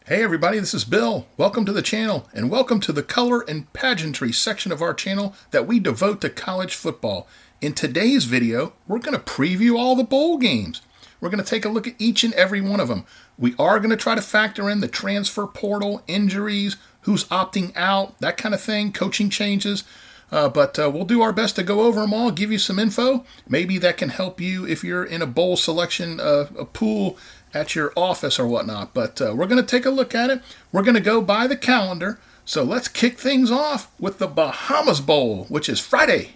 Hey everybody, this is Bill. Welcome to the channel, and welcome to the color and pageantry section of our channel that we devote to college football. In today's video, we're going to preview all the bowl games. We're going to take a look at each and every one of them. We are going to try to factor in the transfer portal, injuries, who's opting out, that kind of thing, coaching changes. But we'll do our best to go over them all, give you some info. Maybe that can help you if you're in a bowl selection a pool at your office or whatnot. But we're going to take a look at it. We're going to go by the calendar. So let's kick things off with the Bahamas Bowl, which is Friday.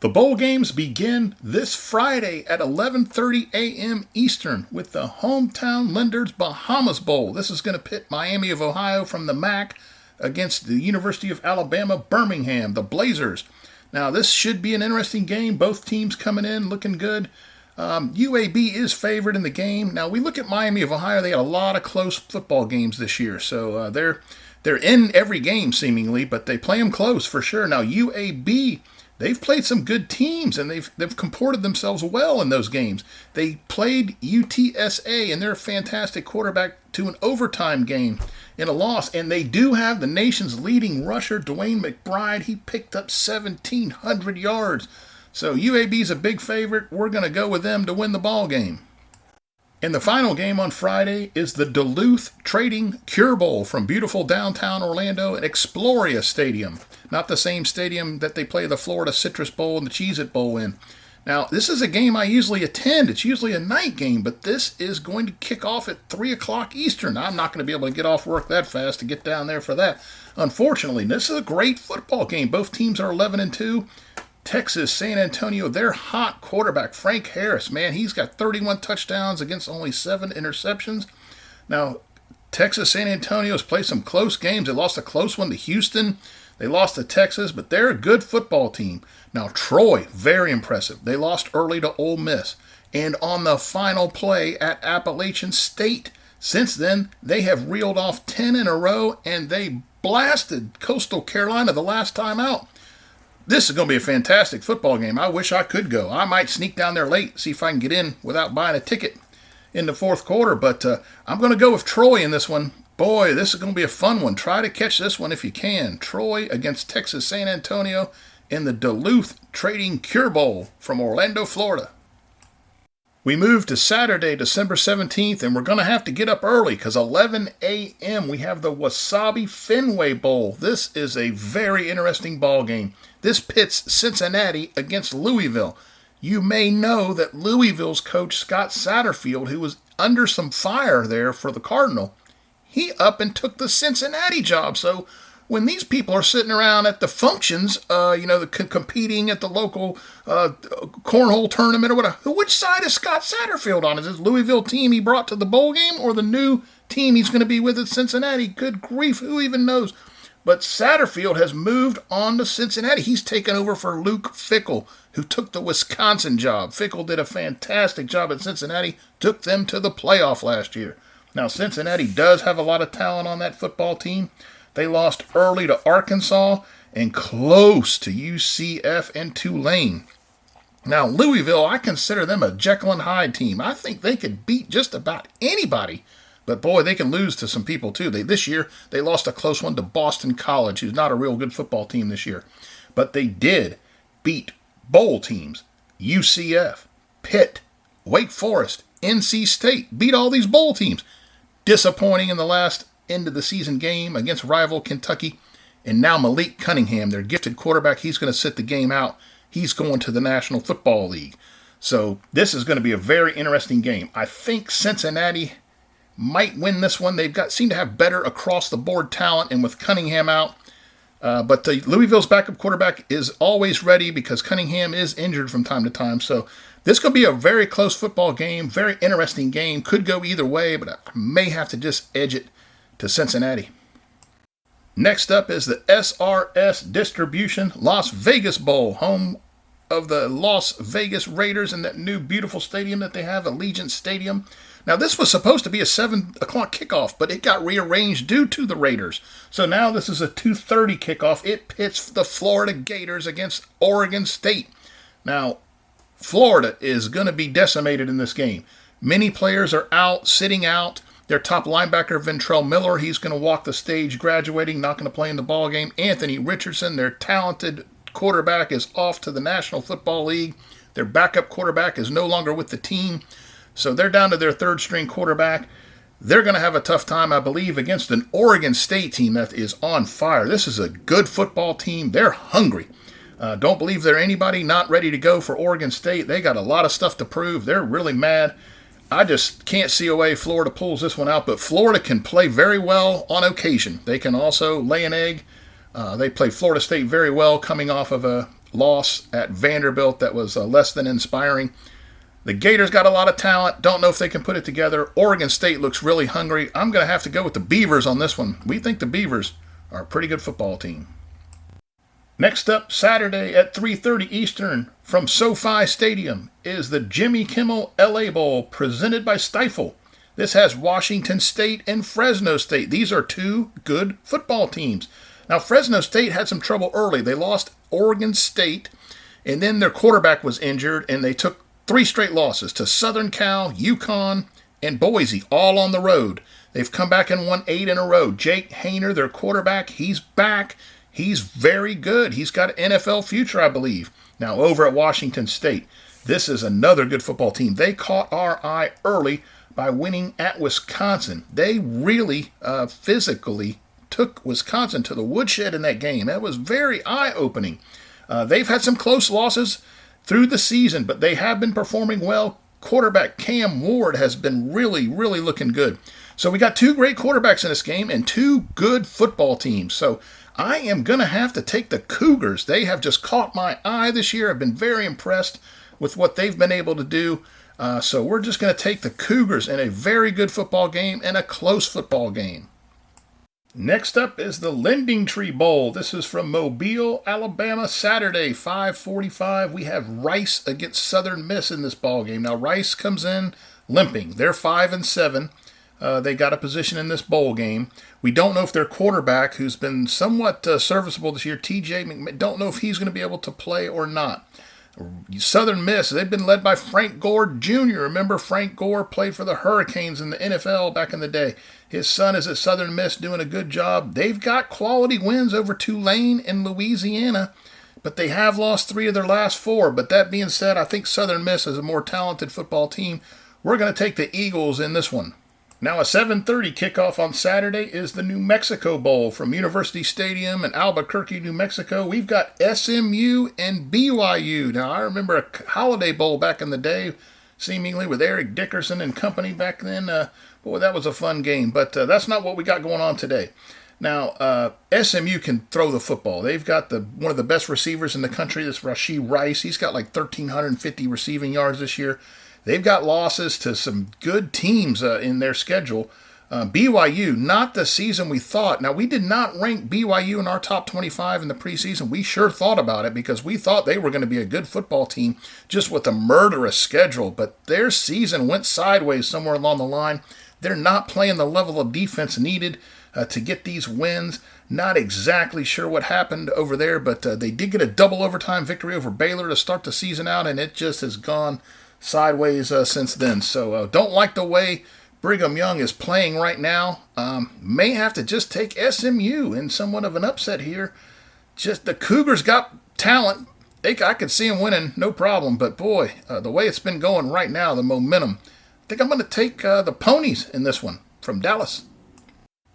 The bowl games begin this Friday at 11:30 a.m. Eastern with the hometown lenders Bahamas Bowl. This is going to pit Miami of Ohio from the MAC against the University of Alabama, Birmingham, the Blazers. Now, this should be an interesting game. Both teams coming in looking good. UAB is favored in the game. Now, we look at Miami of Ohio. They had a lot of close football games this year. So they're in every game, seemingly, but they play them close for sure. Now, UAB, they've played some good teams, and they've comported themselves well in those games. They played UTSA, and they're a fantastic quarterback, to an overtime game in a loss. And they do have the nation's leading rusher, Dwayne McBride. He picked up 1,700 yards. So UAB's a big favorite. We're going to go with them to win the ball game. And the final game on Friday is the Duluth Trading Cure Bowl from beautiful downtown Orlando at Exploria Stadium. Not the same stadium that they play the Florida Citrus Bowl and the Cheez-It Bowl in. Now, this is a game I usually attend. It's usually a night game, but this is going to kick off at 3 o'clock Eastern. I'm not going to be able to get off work that fast to get down there for that. Unfortunately, this is a great football game. Both teams are 11-2. Texas, San Antonio, their hot quarterback, Frank Harris, man, he's got 31 touchdowns against only 7 interceptions. Now, Texas, San Antonio's played some close games. They lost a close one to Houston. They lost to Texas, but they're a good football team. Now, Troy, very impressive. They lost early to Ole Miss. And on the final play at Appalachian State, since then, they have reeled off 10 in a row, and they blasted Coastal Carolina the last time out. This is going to be a fantastic football game. I wish I could go. I might sneak down there late, see if I can get in without buying a ticket in the fourth quarter. But I'm going to go with Troy in this one. Boy, this is going to be a fun one. Try to catch this one if you can. Troy against Texas San Antonio in the Duluth Trading Cure Bowl from Orlando, Florida. We move to Saturday, December 17th, and we're going to have to get up early because 11 a.m. we have the Wasabi Fenway Bowl. This is a very interesting ball game. This pits Cincinnati against Louisville. You may know that Louisville's coach, Scott Satterfield, who was under some fire there for the Cardinal, he up and took the Cincinnati job. So when these people are sitting around at the functions, competing at the local cornhole tournament or whatever, which side is Scott Satterfield on? Is this Louisville team he brought to the bowl game or the new team he's going to be with at Cincinnati? Good grief, who even knows? But Satterfield has moved on to Cincinnati. He's taken over for Luke Fickell, who took the Wisconsin job. Fickell did a fantastic job at Cincinnati, took them to the playoff last year. Now, Cincinnati does have a lot of talent on that football team. They lost early to Arkansas and close to UCF and Tulane. Now, Louisville, I consider them a Jekyll and Hyde team. I think they could beat just about anybody. But, boy, they can lose to some people, too. This year, they lost a close one to Boston College, who's not a real good football team this year. But they did beat bowl teams, UCF, Pitt, Wake Forest, NC State, beat all these bowl teams. Disappointing in the last end of the season game against rival Kentucky. And now Malik Cunningham, their gifted quarterback, he's going to sit the game out. He's going to the National Football League. So this is going to be a very interesting game. I think Cincinnati might win this one. Seem to have better across-the-board talent, and with Cunningham out. But Louisville's backup quarterback is always ready because Cunningham is injured from time to time. So this could be a very close football game, very interesting game. Could go either way, but I may have to just edge it to Cincinnati. Next up is the SRS Distribution Las Vegas Bowl, home of the Las Vegas Raiders in that new beautiful stadium that they have, Allegiant Stadium. Now, this was supposed to be a 7 o'clock kickoff, but it got rearranged due to the Raiders. So now this is a 2:30 kickoff. It pits the Florida Gators against Oregon State. Now, Florida is going to be decimated in this game. Many players are out, sitting out. Their top linebacker, Ventrell Miller, he's going to walk the stage graduating, not going to play in the ball game. Anthony Richardson, their talented quarterback, is off to the National Football League. Their backup quarterback is no longer with the team, so they're down to their third-string quarterback. They're going to have a tough time, I believe, against an Oregon State team that is on fire. This is a good football team. They're hungry. Don't believe they're anybody not ready to go for Oregon State. They got a lot of stuff to prove. They're really mad. I just can't see a way Florida pulls this one out, but Florida can play very well on occasion. They can also lay an egg. They played Florida State very well coming off of a loss at Vanderbilt that was less than inspiring. The Gators got a lot of talent. Don't know if they can put it together. Oregon State looks really hungry. I'm going to have to go with the Beavers on this one. We think the Beavers are a pretty good football team. Next up, Saturday at 3:30 Eastern from SoFi Stadium is the Jimmy Kimmel LA Bowl presented by Stifel. This has Washington State and Fresno State. These are two good football teams. Now, Fresno State had some trouble early. They lost Oregon State, and then their quarterback was injured, and they took 3 straight losses to Southern Cal, UConn, and Boise, all on the road. They've come back and won 8 in a row. Jake Haener, their quarterback, he's back. He's very good. He's got an NFL future, I believe. Now, over at Washington State, this is another good football team. They caught our eye early by winning at Wisconsin. They really physically took Wisconsin to the woodshed in that game. That was very eye-opening. They've had some close losses through the season, but they have been performing well. Quarterback Cam Ward has been really, really looking good. So we got 2 great quarterbacks in this game and 2 good football teams. So I am going to have to take the Cougars. They have just caught my eye this year. I've been very impressed with what they've been able to do. So we're just going to take the Cougars in a very good football game and a close football game. Next up is the Lending Tree Bowl. This is from Mobile, Alabama, Saturday, 5:45. We have Rice against Southern Miss in this ball game. Now, Rice comes in limping. They're 5-7. They got a position in this bowl game. We don't know if their quarterback, who's been somewhat serviceable this year, TJ McMahon, don't know if he's going to be able to play or not. Southern Miss, they've been led by Frank Gore Jr. Remember, Frank Gore played for the Hurricanes in the NFL back in the day. His son is at Southern Miss doing a good job. They've got quality wins over Tulane and Louisiana, but they have lost 3 of their last 4. But that being said, I think Southern Miss is a more talented football team. We're going to take the Eagles in this one. Now, a 7:30 kickoff on Saturday is the New Mexico Bowl from University Stadium in Albuquerque, New Mexico. We've got SMU and BYU. Now, I remember a Holiday Bowl back in the day, seemingly with Eric Dickerson and company back then. Boy, that was a fun game, but that's not what we got going on today. Now, SMU can throw the football. They've got one of the best receivers in the country, this Rashee Rice. He's got like 1,350 receiving yards this year. They've got losses to some good teams in their schedule. BYU, not the season we thought. Now, we did not rank BYU in our top 25 in the preseason. We sure thought about it because we thought they were going to be a good football team just with a murderous schedule. But their season went sideways somewhere along the line. They're not playing the level of defense needed to get these wins. Not exactly sure what happened over there, but they did get a double overtime victory over Baylor to start the season out, and it just has gone sideways since then. So don't like the way Brigham Young is playing right now. May have to just take SMU in somewhat of an upset here. Just the Cougars got talent. I could see them winning, no problem. But boy, the way it's been going right now, the momentum, I think I'm going to take the Ponies in this one from Dallas.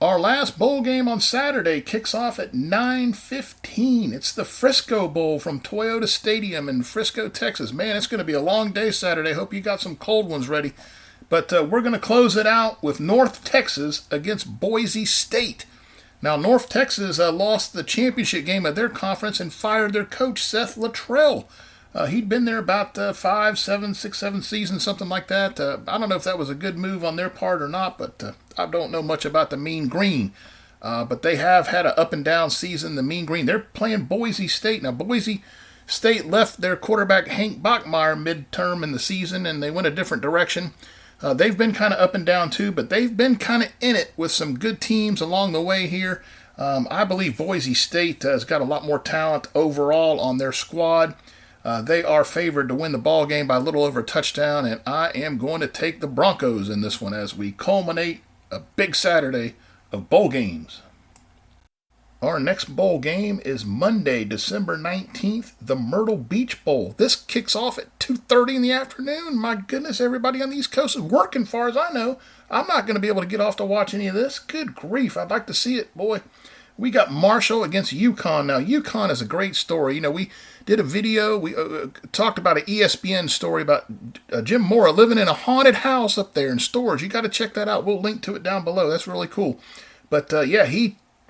Our last bowl game on Saturday kicks off at 9:15. It's the Frisco Bowl from Toyota Stadium in Frisco, Texas. Man, it's going to be a long day Saturday. Hope you got some cold ones ready. But we're going to close it out with North Texas against Boise State. Now, North Texas lost the championship game of their conference and fired their coach, Seth Luttrell. He'd been there about 6, 7 seasons, something like that. I don't know if that was a good move on their part or not, but I don't know much about the Mean Green. But they have had an up-and-down season, the Mean Green. They're playing Boise State. Now, Boise State left their quarterback, Hank Bachmeier, midterm in the season, and they went a different direction. They've been kind of up and down, too, but they've been kind of in it with some good teams along the way here. I believe Boise State has got a lot more talent overall on their squad. They are favored to win the ball game by a little over a touchdown, and I am going to take the Broncos in this one as we culminate a big Saturday of bowl games. Our next bowl game is Monday, December 19th, the Myrtle Beach Bowl. This kicks off at 2:30 in the afternoon. My goodness, everybody on the East Coast is working, far as I know. I'm not going to be able to get off to watch any of this. Good grief, I'd like to see it, boy. We got Marshall against UConn. Now, UConn is a great story. You know, we did a video. We talked about an ESPN story about Jim Mora living in a haunted house up there in storage. You got to check that out. We'll link to it down below. That's really cool. But, yeah,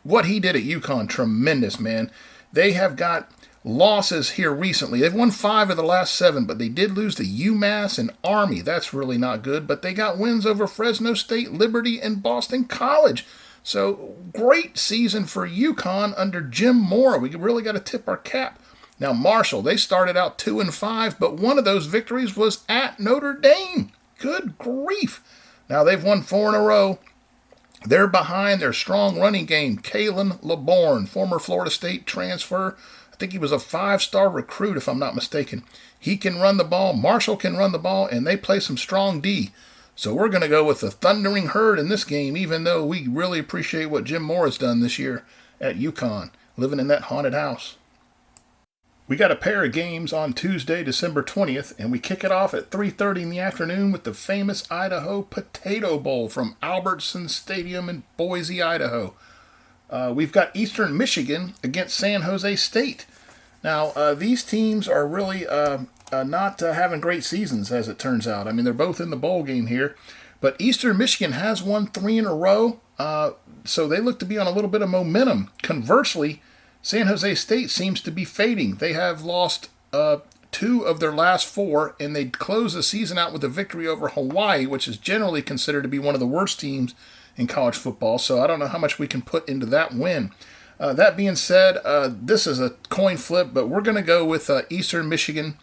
what he did at UConn, tremendous, man. They have got losses here recently. They've won 5 of the last 7, but they did lose to UMass and Army. That's really not good. But they got wins over Fresno State, Liberty, and Boston College. So, great season for UConn under Jim Mora. We really got to tip our cap. Now, Marshall, they started out 2-5, but one of those victories was at Notre Dame. Good grief. Now, they've won 4 in a row. They're behind their strong running game. Kalen LeBourne, former Florida State transfer. I think he was a 5-star recruit, if I'm not mistaken. He can run the ball. Marshall can run the ball, and they play some strong D. So we're going to go with the Thundering Herd in this game, even though we really appreciate what Jim Moore has done this year at UConn, living in that haunted house. We got a pair of games on Tuesday, December 20th, and we kick it off at 3:30 in the afternoon with the famous Idaho Potato Bowl from Albertson Stadium in Boise, Idaho. We've got Eastern Michigan against San Jose State. Now, these teams are really not having great seasons, as it turns out. I mean, they're both in the bowl game here. But Eastern Michigan has won 3 in a row, so they look to be on a little bit of momentum. Conversely, San Jose State seems to be fading. They have lost 2 of their last 4, and they close the season out with a victory over Hawaii, which is generally considered to be one of the worst teams in college football. So I don't know how much we can put into that win. That being said, this is a coin flip, but we're going to go with Eastern Michigan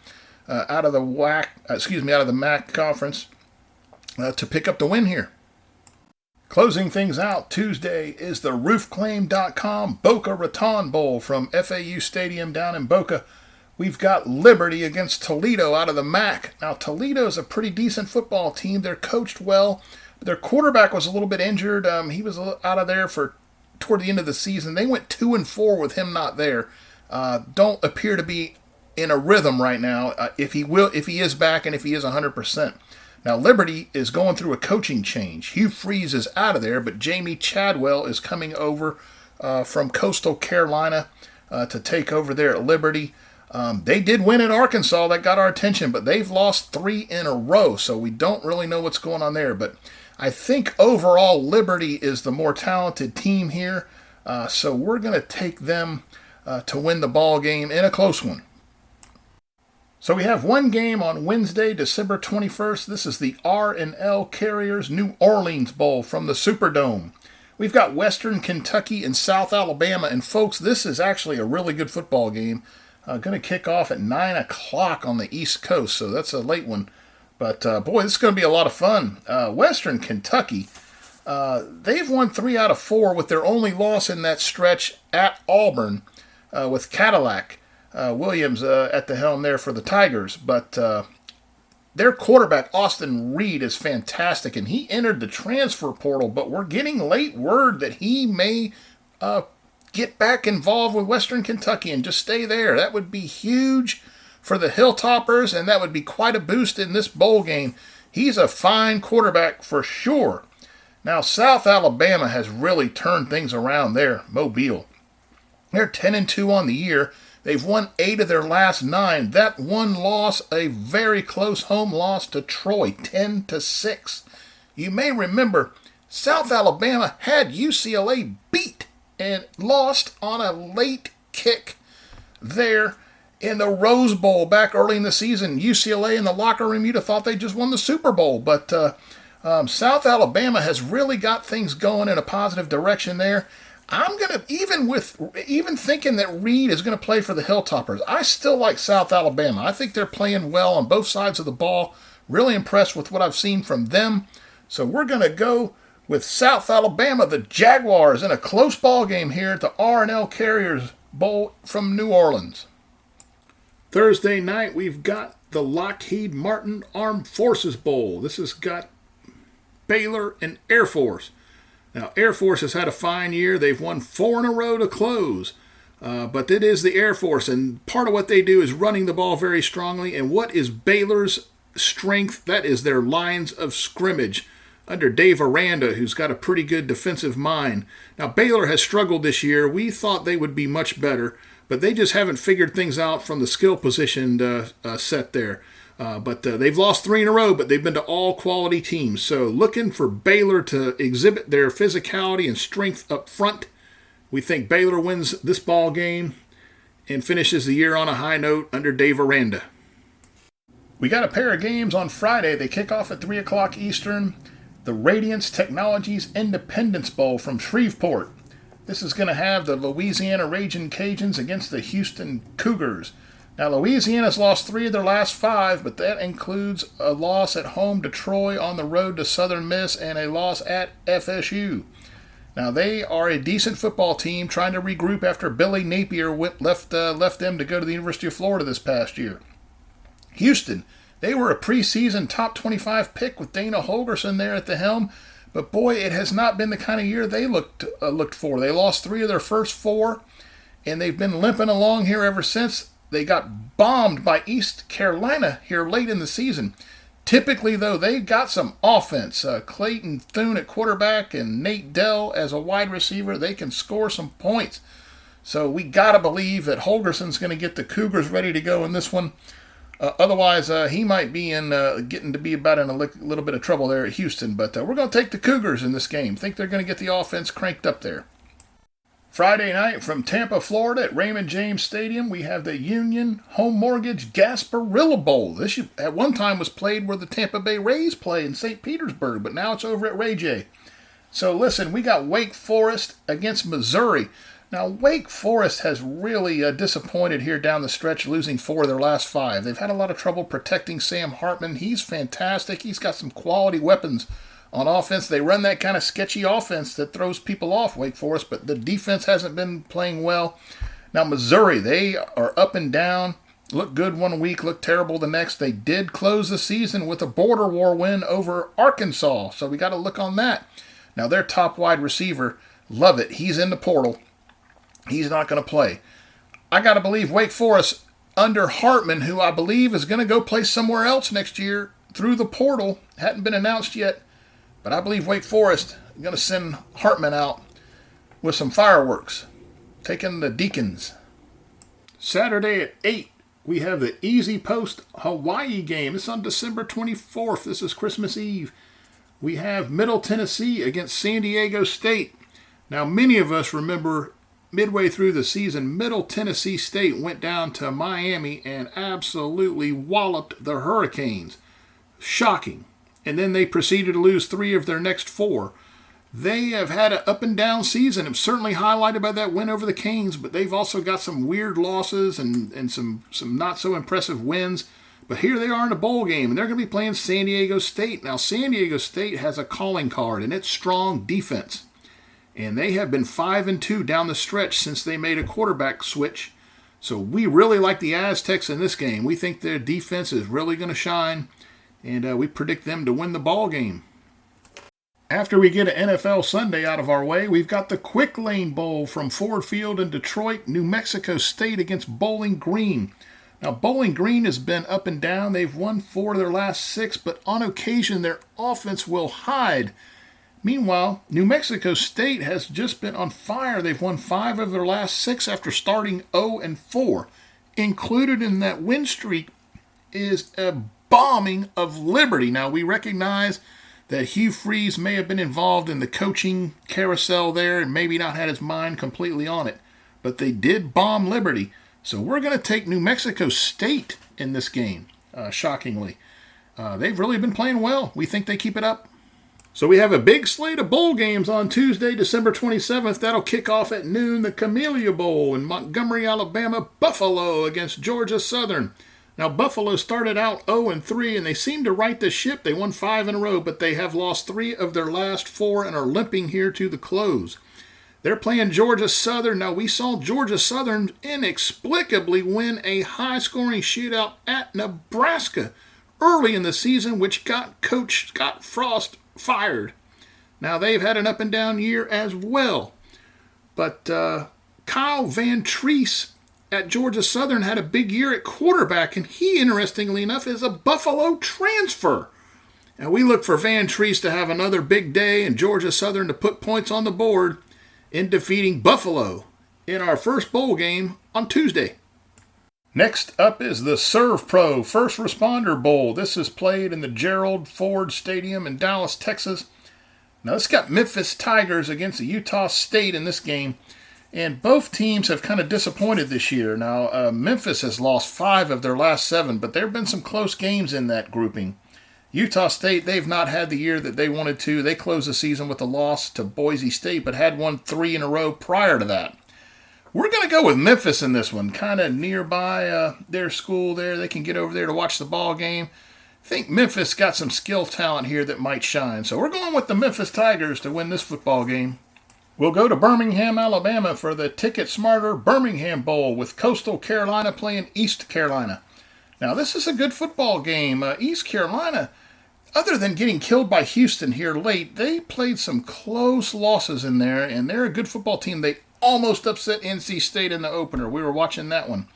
out of the MAC conference to pick up the win here. Closing things out Tuesday is the roofclaim.com Boca Raton Bowl from FAU Stadium down in Boca. We've got Liberty against Toledo out of the MAC. Now, Toledo is a pretty decent football team. They're coached well. Their quarterback was a little bit injured. He was out of there toward the end of the season. They went 2-4 with him not there. Don't appear to be in a rhythm right now. If he is back and if he is 100%. Now, Liberty is going through a coaching change. Hugh Freeze is out of there, but Jamie Chadwell is coming over from Coastal Carolina to take over there at Liberty. They did win at Arkansas. That got our attention, but they've lost 3 in a row, so we don't really know what's going on there. But I think overall Liberty is the more talented team here, so we're going to take them to win the ball game in a close one. So we have one game on Wednesday, December 21st. This is the R&L Carriers New Orleans Bowl from the Superdome. We've got Western Kentucky and South Alabama. And folks, this is actually a really good football game. Going to kick off at 9 o'clock on the East Coast, so that's a late one. But boy, this is going to be a lot of fun. Western Kentucky, they've won 3 out of 4 with their only loss in that stretch at Auburn with Cadillac. Williams at the helm there for the Tigers, but their quarterback, Austin Reed, is fantastic, and he entered the transfer portal, but we're getting late word that he may get back involved with Western Kentucky and just stay there. That would be huge for the Hilltoppers, and that would be quite a boost in this bowl game. He's a fine quarterback for sure. Now, South Alabama has really turned things around there, Mobile. They're 10-2 on the year. They've won 8 of their last 9. That one loss, a very close home loss to Troy, 10-6. You may remember South Alabama had UCLA beat and lost on a late kick there in the Rose Bowl back early in the season. UCLA in the locker room, you'd have thought they just won the Super Bowl. But South Alabama has really got things going in a positive direction there. I'm going to, even thinking that Reed is going to play for the Hilltoppers, I still like South Alabama. I think they're playing well on both sides of the ball. Really impressed with what I've seen from them. So we're going to go with South Alabama, the Jaguars, in a close ball game here at the R&L Carriers Bowl from New Orleans. Thursday night, we've got the Lockheed Martin Armed Forces Bowl. This has got Baylor and Air Force. Now, Air Force has had a fine year. They've won 4 in a row to close. But it is the Air Force, and part of what they do is running the ball very strongly. And what is Baylor's strength? That is their lines of scrimmage under Dave Aranda, who's got a pretty good defensive mind. Now, Baylor has struggled this year. We thought they would be much better, but they just haven't figured things out from the skill position set there. But they've lost 3 in a row, but they've been to all quality teams. So looking for Baylor to exhibit their physicality and strength up front. We think Baylor wins this ball game and finishes the year on a high note under Dave Aranda. We got a pair of games on Friday. They kick off at 3 o'clock Eastern. The Radiance Technologies Independence Bowl from Shreveport. This is going to have the Louisiana Ragin' Cajuns against the Houston Cougars. Now, Louisiana's lost 3 of their last 5, but that includes a loss at home to Troy, on the road to Southern Miss, and a loss at FSU. Now, they are a decent football team trying to regroup after Billy Napier left them to go to the University of Florida this past year. Houston, they were a preseason top 25 pick with Dana Holgorsen there at the helm, but boy, it has not been the kind of year they looked for. They lost 3 of their first 4, and they've been limping along here ever since. They got bombed by East Carolina here late in the season. Typically, though, they've got some offense. Clayton Thune at quarterback and Nate Dell as a wide receiver. They can score some points. So we got to believe that Holgerson's going to get the Cougars ready to go in this one. Otherwise, he might be getting to be about in a little bit of trouble there at Houston. But we're going to take the Cougars in this game. Think they're going to get the offense cranked up there. Friday night from Tampa, Florida at Raymond James Stadium, we have the Union Home Mortgage Gasparilla Bowl. This at one time was played where the Tampa Bay Rays play in St. Petersburg, but now it's over at Ray J. So listen, we got Wake Forest against Missouri. Now, Wake Forest has really disappointed here down the stretch, losing 4 of their last 5. They've had a lot of trouble protecting Sam Hartman. He's fantastic. He's got some quality weapons on offense. They run that kind of sketchy offense that throws people off, Wake Forest, but the defense hasn't been playing well. Now, Missouri, they are up and down. Look good one week, look terrible the next. They did close the season with a border war win over Arkansas, so we got to look on that. Now, their top wide receiver, Lovett, he's in the portal. He's not going to play. I got to believe Wake Forest under Hartman, who I believe is going to go play somewhere else next year through the portal. Hadn't been announced yet. But I believe Wake Forest is going to send Hartman out with some fireworks, taking the Deacons. Saturday at 8, we have the EasyPost Hawaii game. It's on December 24th. This is Christmas Eve. We have Middle Tennessee against San Diego State. Now, many of us remember midway through the season, Middle Tennessee State went down to Miami and absolutely walloped the Hurricanes. Shocking. And then they proceeded to lose 3 of their next 4. They have had an up and down season. It's certainly highlighted by that win over the Canes, but they've also got some weird losses and some not so impressive wins. But here they are in a bowl game, and they're going to be playing San Diego State. Now, San Diego State has a calling card, and it's strong defense. And they have been 5-2 down the stretch since they made a quarterback switch. So we really like the Aztecs in this game. We think their defense is really going to shine, and we predict them to win the ball game. After we get an NFL Sunday out of our way, we've got the Quick Lane Bowl from Ford Field in Detroit, New Mexico State against Bowling Green. Now, Bowling Green has been up and down. They've won 4 of their last 6, but on occasion their offense will hide. Meanwhile, New Mexico State has just been on fire. They've won 5 of their last 6 after starting 0-4. Included in that win streak is a bombing of Liberty. Now, we recognize that Hugh Freeze may have been involved in the coaching carousel there and maybe not had his mind completely on it. But they did bomb Liberty. So we're going to take New Mexico State in this game, shockingly. They've really been playing well. We think they keep it up. So we have a big slate of bowl games on Tuesday, December 27th. That'll kick off at noon, the Camellia Bowl in Montgomery, Alabama. Buffalo against Georgia Southern. Now, Buffalo started out 0-3, and they seem to right the ship. They won 5 in a row, but they have lost 3 of their last 4 and are limping here to the close. They're playing Georgia Southern. Now, we saw Georgia Southern inexplicably win a high-scoring shootout at Nebraska early in the season, which got Coach Scott Frost fired. Now, they've had an up-and-down year as well. But Kyle Van Treese at Georgia Southern had a big year at quarterback, and he, interestingly enough, is a Buffalo transfer. And we look for Van Treese to have another big day and Georgia Southern to put points on the board in defeating Buffalo in our first bowl game on Tuesday. Next up is the Serve Pro First Responder Bowl. This is played in the Gerald Ford Stadium in Dallas, Texas. Now, it's got Memphis Tigers against the Utah State in this game. And both teams have kind of disappointed this year. Now, Memphis has lost 5 of their last 7, but there have been some close games in that grouping. Utah State, they've not had the year that they wanted to. They closed the season with a loss to Boise State, but had won 3 in a row prior to that. We're going to go with Memphis in this one, kind of nearby their school there. They can get over there to watch the ball game. I think Memphis got some skill talent here that might shine. So we're going with the Memphis Tigers to win this football game. We'll go to Birmingham, Alabama for the Ticket Smarter Birmingham Bowl with Coastal Carolina playing East Carolina. Now, this is a good football game. East Carolina, other than getting killed by Houston here late, they played some close losses in there, and they're a good football team. They almost upset NC State in the opener. We were watching that one.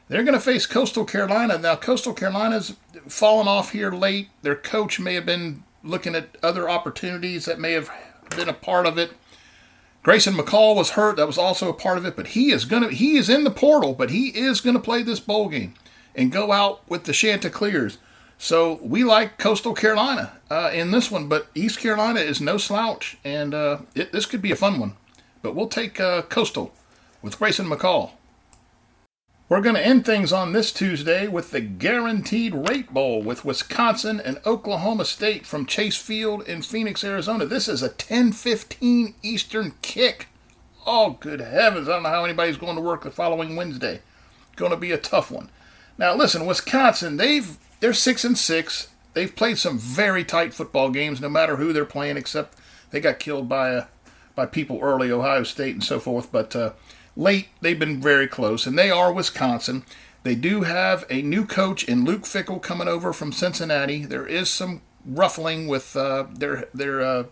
They're going to face Coastal Carolina. Now, Coastal Carolina's fallen off here late. Their coach may have been looking at other opportunities that may have been a part of it. Grayson McCall was hurt. That was also a part of it. But he is in the portal, but he is going to play this bowl game and go out with the Chanticleers. So we like Coastal Carolina in this one, but East Carolina is no slouch, and this could be a fun one. But we'll take Coastal with Grayson McCall. We're going to end things on this Tuesday with the Guaranteed Rate Bowl with Wisconsin and Oklahoma State from Chase Field in Phoenix, Arizona. This is a 10:15 Eastern kick. Oh, good heavens. I don't know how anybody's going to work the following Wednesday. Going to be a tough one. Now, listen, Wisconsin, they're 6-6. They've played some very tight football games, no matter who they're playing, except they got killed by people early, Ohio State and so forth. But late, they've been very close, and they are Wisconsin. They do have a new coach in Luke Fickell coming over from Cincinnati. There is some ruffling with their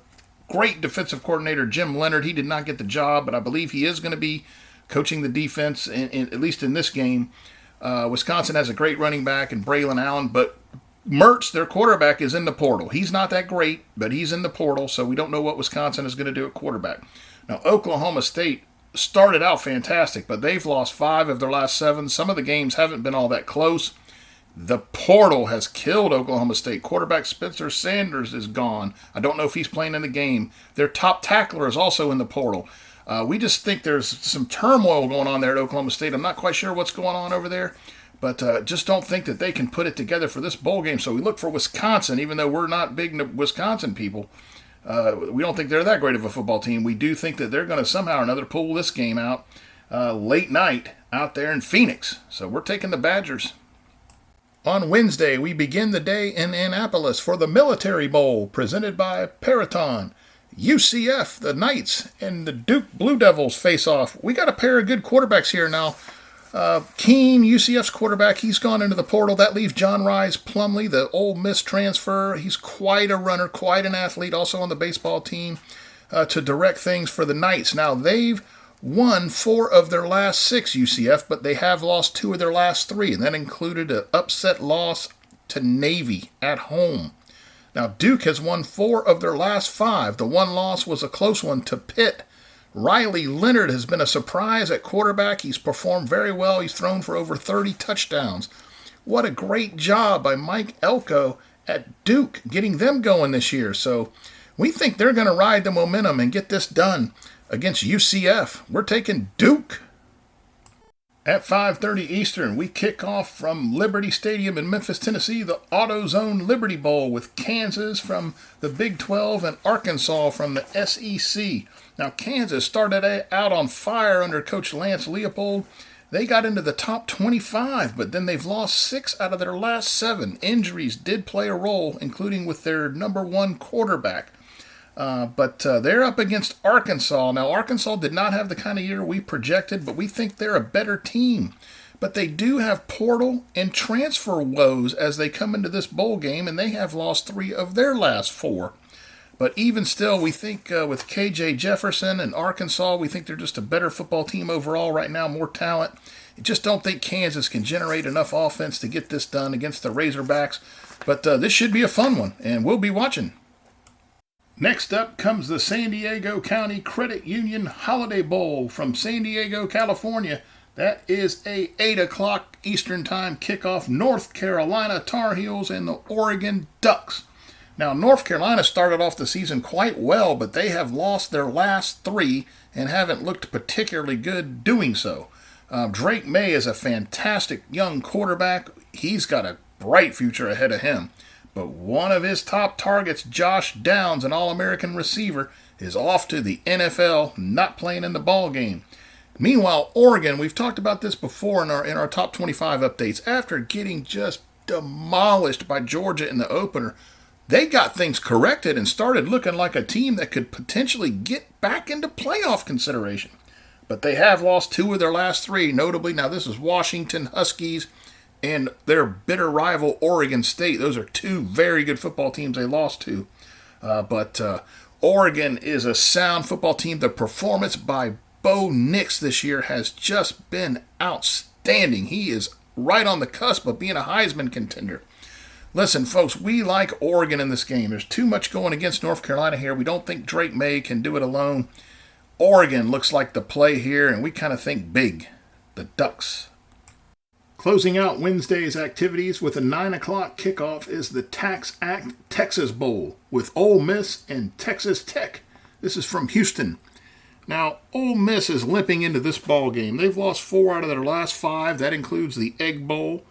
great defensive coordinator, Jim Leonard. He did not get the job, but I believe he is going to be coaching the defense, at least in this game. Wisconsin has a great running back in Braylon Allen, but Mertz, their quarterback, is in the portal. He's not that great, but he's in the portal, so we don't know what Wisconsin is going to do at quarterback. Now, Oklahoma State started out fantastic, but they've lost 5 of their last 7. Some of the games haven't been all that close. The portal has killed Oklahoma State. Quarterback Spencer Sanders is gone. I don't know if he's playing in the game. Their top tackler is also in the portal. We just think there's some turmoil going on there at Oklahoma State. I'm not quite sure what's going on over there, but just don't think that they can put it together for this bowl game. So we look for Wisconsin, even though we're not big Wisconsin people. We don't think they're that great of a football team. We do think that they're going to somehow or another pull this game out late night out there in Phoenix. So we're taking the Badgers. On Wednesday, we begin the day in Annapolis for the Military Bowl presented by Paraton. UCF, the Knights, and the Duke Blue Devils face off. We got a pair of good quarterbacks here now. Keene, UCF's quarterback, he's gone into the portal. That leaves John Rise Plumlee, the Ole Miss transfer. He's quite a runner, quite an athlete, also on the baseball team, to direct things for the Knights. Now, they've won 4 of their last 6, UCF, but they have lost 2 of their last 3, and that included an upset loss to Navy at home. Now, Duke has won 4 of their last 5. The one loss was a close one to Pitt. Riley Leonard has been a surprise at quarterback. He's performed very well. He's thrown for over 30 touchdowns. What a great job by Mike Elko at Duke, getting them going this year. So we think they're going to ride the momentum and get this done against UCF. We're taking Duke. At 5:30 Eastern, we kick off from Liberty Stadium in Memphis, Tennessee, the AutoZone Liberty Bowl with Kansas from the Big 12 and Arkansas from the SEC. Now, Kansas started out on fire under Coach Lance Leopold. They got into the top 25, but then they've lost 6 out of their last 7. Injuries did play a role, including with their number 1 quarterback. But they're up against Arkansas. Now, Arkansas did not have the kind of year we projected, but we think they're a better team. But they do have portal and transfer woes as they come into this bowl game, and they have lost 3 of their last 4. But even still, we think with KJ Jefferson and Arkansas, we think they're just a better football team overall right now, more talent. I just don't think Kansas can generate enough offense to get this done against the Razorbacks. But this should be a fun one, and we'll be watching. Next up comes the San Diego County Credit Union Holiday Bowl from San Diego, California. That is a 8 o'clock Eastern Time kickoff. North Carolina Tar Heels and the Oregon Ducks. Now, North Carolina started off the season quite well, but they have lost their last 3 and haven't looked particularly good doing so. Drake May is a fantastic young quarterback. He's got a bright future ahead of him. But one of his top targets, Josh Downs, an All-American receiver, is off to the NFL, not playing in the ball game. Meanwhile, Oregon, we've talked about this before in our top 25 updates. After getting just demolished by Georgia in the opener, they got things corrected and started looking like a team that could potentially get back into playoff consideration. But they have lost 2 of their last 3, notably. Now, this is Washington Huskies and their bitter rival Oregon State. Those are 2 very good football teams they lost to. But Oregon is a sound football team. The performance by Bo Nix this year has just been outstanding. He is right on the cusp of being a Heisman contender. Listen, folks, we like Oregon in this game. There's too much going against North Carolina here. We don't think Drake May can do it alone. Oregon looks like the play here, and we kind of think big. The Ducks. Closing out Wednesday's activities with a 9 o'clock kickoff is the TaxAct Texas Bowl with Ole Miss and Texas Tech. This is from Houston. Now, Ole Miss is limping into this ball game. They've lost 4 out of their last 5. That includes the Egg Bowl.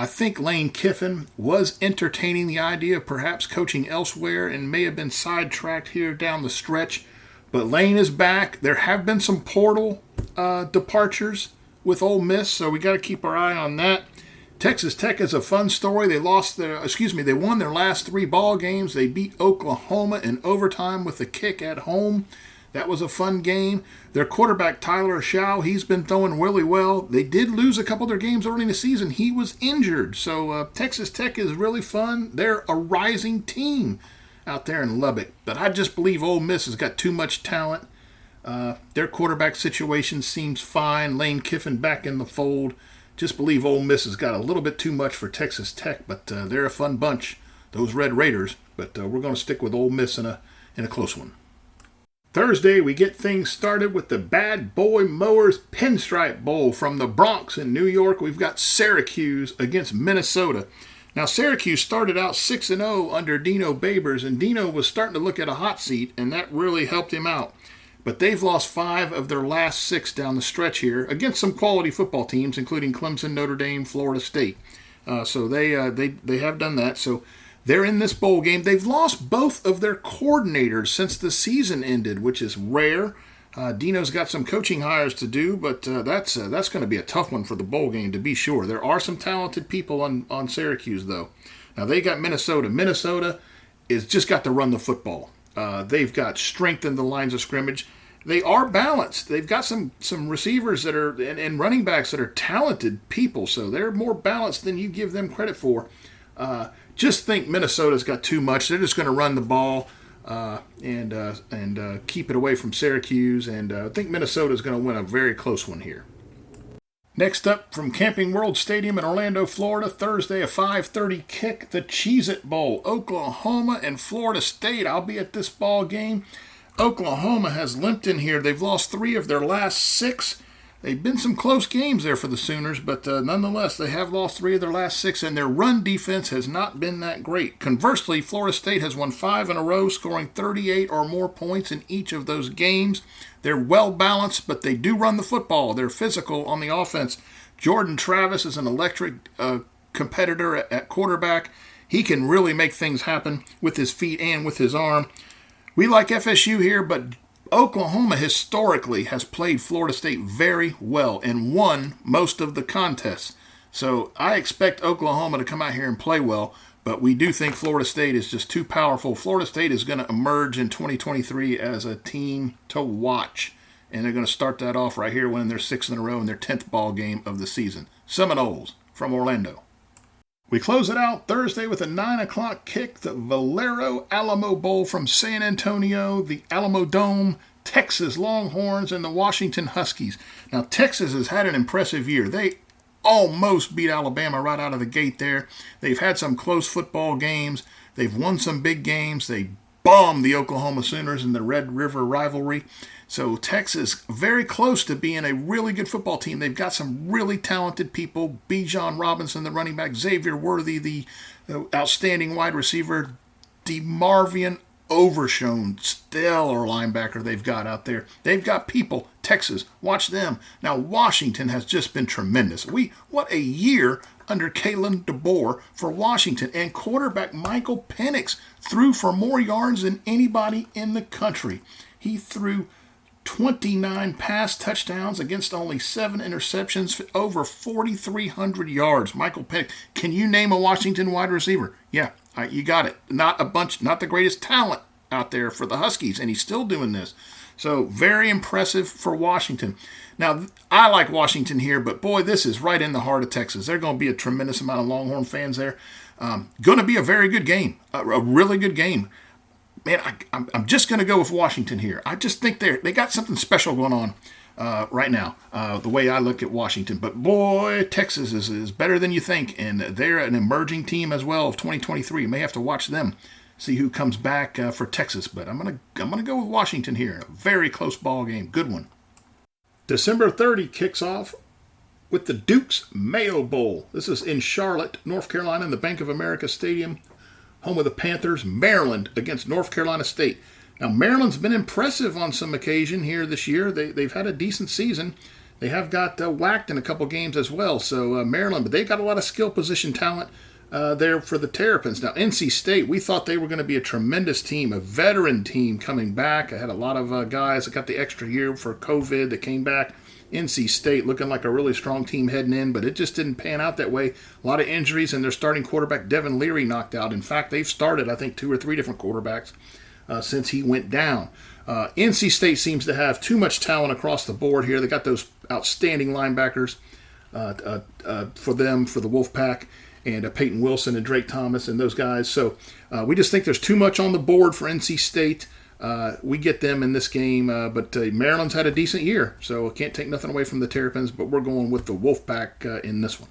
I think Lane Kiffin was entertaining the idea of perhaps coaching elsewhere and may have been sidetracked here down the stretch. But Lane is back. There have been some portal departures with Ole Miss, so we got to keep our eye on that. Texas Tech is a fun story. They won their last 3 ball games. They beat Oklahoma in overtime with a kick at home. That was a fun game. Their quarterback, Tyler Shaw, he's been throwing really well. They did lose a couple of their games early in the season. He was injured. So Texas Tech is really fun. They're a rising team out there in Lubbock. But I just believe Ole Miss has got too much talent. Their quarterback situation seems fine. Lane Kiffin back in the fold. Just believe Ole Miss has got a little bit too much for Texas Tech, but they're a fun bunch, those Red Raiders. But we're going to stick with Ole Miss in a close one. Thursday, we get things started with the Bad Boy Mowers Pinstripe Bowl from the Bronx in New York. We've got Syracuse against Minnesota. Now, Syracuse started out 6-0 under Dino Babers, and Dino was starting to look at a hot seat, and that really helped him out. But they've lost 5 of their last 6 down the stretch here against some quality football teams, including Clemson, Notre Dame, Florida State. So they have done that. So they're in this bowl game. They've lost both of their coordinators since the season ended, which is rare. Dino's got some coaching hires to do, but that's going to be a tough one for the bowl game, to be sure. There are some talented people on Syracuse, though. Now, they got Minnesota. Minnesota is just got to run the football. They've got strength in the lines of scrimmage. They are balanced. They've got some receivers that are and running backs that are talented people, so they're more balanced than you give them credit for. Just think Minnesota's got too much. They're just going to run the ball and keep it away from Syracuse, and I think Minnesota's going to win a very close one here. Next up, from Camping World Stadium in Orlando, Florida, Thursday, a 5:30 kick, the Cheez-It Bowl. Oklahoma and Florida State. I'll be at this ball game. Oklahoma has limped in here. They've lost 3 of their last 6. They've been some close games there for the Sooners, but nonetheless, they have lost 3 of their last 6, and their run defense has not been that great. Conversely, Florida State has won 5 in a row, scoring 38 or more points in each of those games. They're well-balanced, but they do run the football. They're physical on the offense. Jordan Travis is an electric competitor at quarterback. He can really make things happen with his feet and with his arm. We like FSU here, but Oklahoma historically has played Florida State very well and won most of the contests. So I expect Oklahoma to come out here and play well, but we do think Florida State is just too powerful. Florida State is going to emerge in 2023 as a team to watch, and they're going to start that off right here, winning their 6th in a row in their 10th ball game of the season. Seminoles from Orlando. We close it out Thursday with a 9 o'clock kick, the Valero Alamo Bowl from San Antonio, the Alamo Dome, Texas Longhorns, and the Washington Huskies. Now, Texas has had an impressive year. They almost beat Alabama right out of the gate there. They've had some close football games. They've won some big games. They bombed the Oklahoma Sooners in the Red River rivalry. So Texas, very close to being a really good football team. They've got some really talented people. Bijan Robinson, the running back. Xavier Worthy, the outstanding wide receiver. DeMarvion Overshown, stellar linebacker they've got out there. They've got people. Texas, watch them. Now, Washington has just been tremendous. What a year under Kalen DeBoer for Washington. And quarterback Michael Penix threw for more yards than anybody in the country. He threw 29 pass touchdowns against only 7 interceptions, over 4,300 yards. Michael Penix. Can you name a Washington wide receiver? Yeah, you got it. Not the greatest talent out there for the Huskies, and he's still doing this. So very impressive for Washington. Now, I like Washington here, but boy, this is right in the heart of Texas. There's going to be a tremendous amount of Longhorn fans there. Going to be a very good game, a really good game. Man, I'm just going to go with Washington here. I just think they got something special going on right now, the way I look at Washington. But boy, Texas is better than you think, and they're an emerging team as well of 2023. You may have to watch them, see who comes back for Texas. But I'm gonna go with Washington here. A very close ball game, good one. December 30 kicks off with the Duke's Mayo Bowl. This is in Charlotte, North Carolina, in the Bank of America Stadium. Home of the Panthers, Maryland against North Carolina State. Now, Maryland's been impressive on some occasion here this year. They've had a decent season. They have got whacked in a couple games as well. So, Maryland, but they got a lot of skill position talent there for the Terrapins. Now, NC State, we thought they were going to be a tremendous team, a veteran team coming back. I had a lot of guys that got the extra year for COVID that came back. NC State looking like a really strong team heading in, but it just didn't pan out that way. A lot of injuries, and their starting quarterback, Devin Leary, knocked out. In fact, they've started, I think, 2 or 3 different quarterbacks since he went down. NC State seems to have too much talent across the board here. They got those outstanding linebackers for them, for the Wolfpack, and Peyton Wilson and Drake Thomas and those guys. So we just think there's too much on the board for NC State. We get them in this game, but Maryland's had a decent year, so I can't take nothing away from the Terrapins, but we're going with the Wolfpack in this one.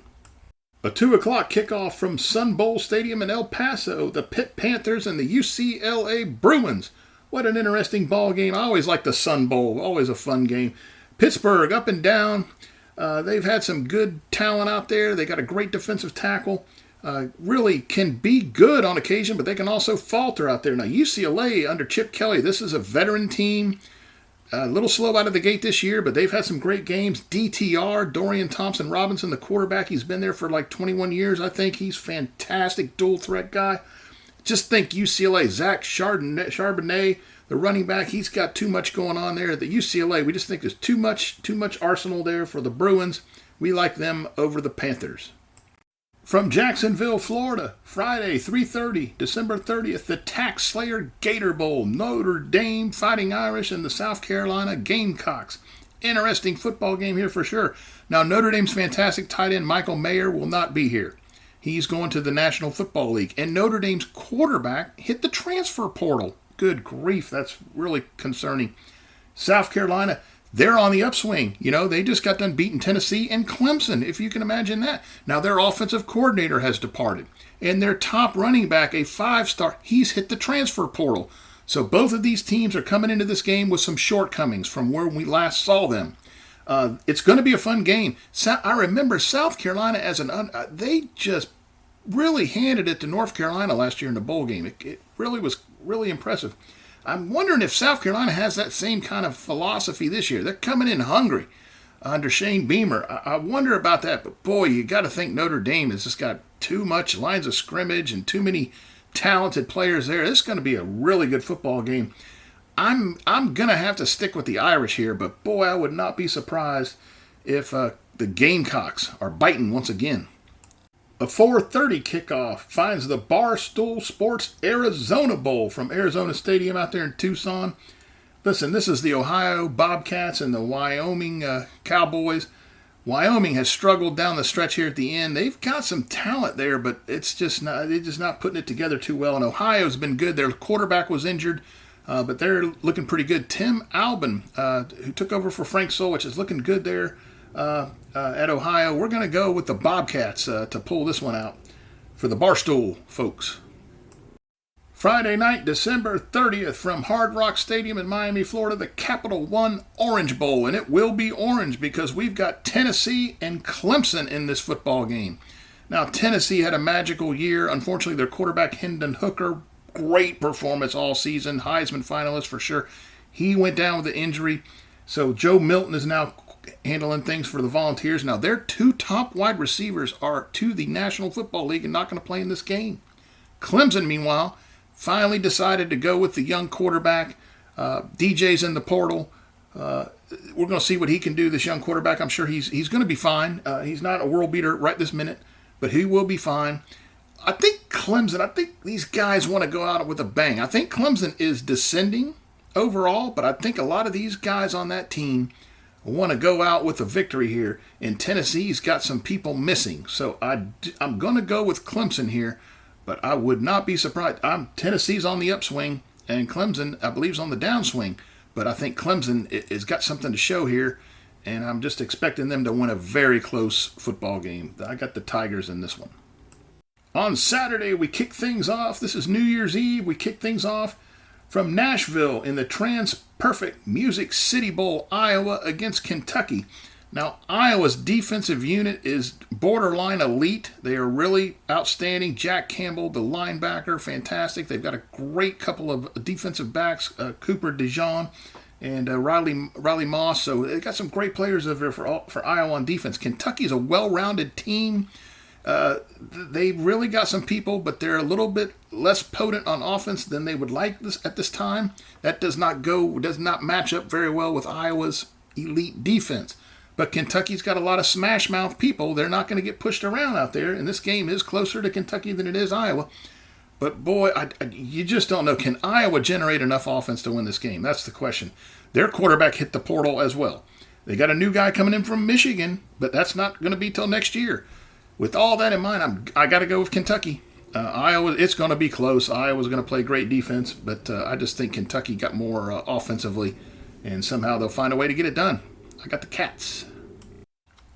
A 2 o'clock kickoff from Sun Bowl Stadium in El Paso, the Pitt Panthers and the UCLA Bruins. What an interesting ball game. I always like the Sun Bowl, always a fun game. Pittsburgh up and down. They've had some good talent out there. They got a great defensive tackle. Really can be good on occasion, but they can also falter out there. Now, UCLA under Chip Kelly, this is a veteran team. A little slow out of the gate this year, but they've had some great games. DTR, Dorian Thompson-Robinson, the quarterback, he's been there for like 21 years, I think. He's fantastic, dual-threat guy. Just think UCLA, Zach Charbonnet, the running back, he's got too much going on there. The UCLA, we just think there's too much arsenal there for the Bruins. We like them over the Panthers. From Jacksonville, Florida, Friday, 3:30, December 30th, the Tax Slayer Gator Bowl, Notre Dame Fighting Irish and the South Carolina Gamecocks. Interesting football game here for sure. Now, Notre Dame's fantastic tight end Michael Mayer will not be here. He's going to the National Football League. And Notre Dame's quarterback hit the transfer portal. Good grief, that's really concerning. South Carolina, they're on the upswing. You know, they just got done beating Tennessee and Clemson, if you can imagine that. Now, their offensive coordinator has departed. And their top running back, a 5-star, he's hit the transfer portal. So both of these teams are coming into this game with some shortcomings from where we last saw them. It's going to be a fun game. I remember South Carolina they just really handed it to North Carolina last year in the bowl game. It really was really impressive. I'm wondering if South Carolina has that same kind of philosophy this year. They're coming in hungry under Shane Beamer. I wonder about that, but boy, you got to think Notre Dame has just got too much lines of scrimmage and too many talented players there. This is going to be a really good football game. I'm going to have to stick with the Irish here, but boy, I would not be surprised if the Gamecocks are biting once again. A 4:30 kickoff finds the Barstool Sports Arizona Bowl from Arizona Stadium out there in Tucson. Listen, this is the Ohio Bobcats and the Wyoming Cowboys. Wyoming has struggled down the stretch here at the end. They've got some talent there, but they're just not putting it together too well. And Ohio's been good. Their quarterback was injured, but they're looking pretty good. Tim Albin, who took over for Frank Solich, is looking good there at Ohio. We're going to go with the Bobcats to pull this one out for the Barstool folks. Friday night, December 30th, from Hard Rock Stadium in Miami, Florida, the Capital One Orange Bowl. And it will be orange because we've got Tennessee and Clemson in this football game. Now, Tennessee had a magical year. Unfortunately, their quarterback, Hendon Hooker, great performance all season. Heisman finalist for sure. He went down with an injury. So Joe Milton is now handling things for the Volunteers. Now, their two top wide receivers are to the National Football League and not going to play in this game. Clemson, meanwhile, finally decided to go with the young quarterback. DJ's in the portal. We're going to see what he can do, this young quarterback. I'm sure he's going to be fine. He's not a world beater right this minute, but he will be fine. I think these guys want to go out with a bang. I think Clemson is descending overall, but I think a lot of these guys on that team want to go out with a victory here. And Tennessee's got some people missing. So I'm going to go with Clemson here. But I would not be surprised. Tennessee's on the upswing, and Clemson, I believe, is on the downswing. But I think Clemson has got something to show here, and I'm just expecting them to win a very close football game. I got the Tigers in this one. On Saturday, we kick things off. This is New Year's Eve. We kick things off from Nashville in the Trans-Perfect Music City Bowl, Iowa, against Kentucky. Now, Iowa's defensive unit is borderline elite. They are really outstanding. Jack Campbell, the linebacker, fantastic. They've got a great couple of defensive backs, Cooper DeJean and Riley Moss. So they got some great players over there for Iowa on defense. Kentucky's a well-rounded team. They really got some people, but they're a little bit less potent on offense than they would like at this time. That does not match up very well with Iowa's elite defense. But Kentucky's got a lot of smash-mouth people. They're not going to get pushed around out there, and this game is closer to Kentucky than it is Iowa. But, boy, you just don't know. Can Iowa generate enough offense to win this game? That's the question. Their quarterback hit the portal as well. They got a new guy coming in from Michigan, but that's not going to be till next year. With all that in mind, I got to go with Kentucky. Iowa, it's going to be close. Iowa's going to play great defense, but I just think Kentucky got more offensively, and somehow they'll find a way to get it done. I got the Cats.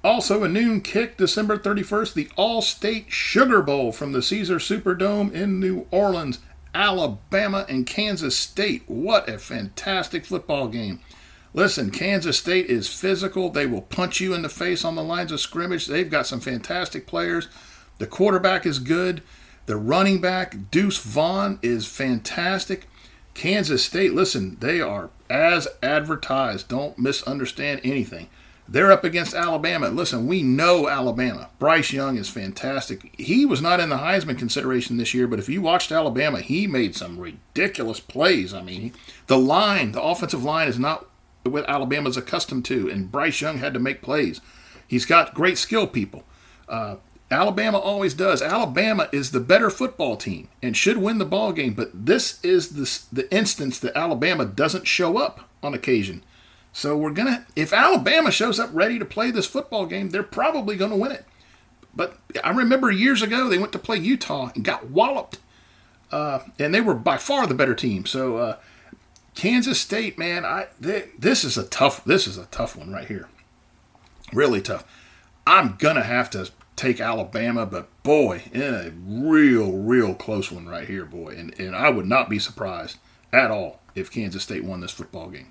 Also, a noon kick, December 31st, the All-State Sugar Bowl from the Caesar Superdome in New Orleans, Alabama and Kansas State. What a fantastic football game. Listen, Kansas State is physical. They will punch you in the face on the lines of scrimmage. They've got some fantastic players. The quarterback is good. The running back, Deuce Vaughn, is fantastic. Kansas State, listen, they are as advertised. Don't misunderstand anything. They're up against Alabama. Listen, we know Alabama. Bryce Young is fantastic. He was not in the Heisman consideration this year, but if you watched Alabama, he made some ridiculous plays. I mean, the offensive line is not what Alabama's accustomed to, and Bryce Young had to make plays. He's got great skill people. Alabama always does. Alabama is the better football team and should win the ball game, but this is the instance that Alabama doesn't show up on occasion. So if Alabama shows up ready to play this football game, they're probably going to win it. But I remember years ago they went to play Utah and got walloped, and they were by far the better team. So Kansas State, man, this is a tough one right here, really tough. I'm gonna have to take Alabama, but boy, in a real close one right here, boy. And I would not be surprised at all if Kansas State won this football game.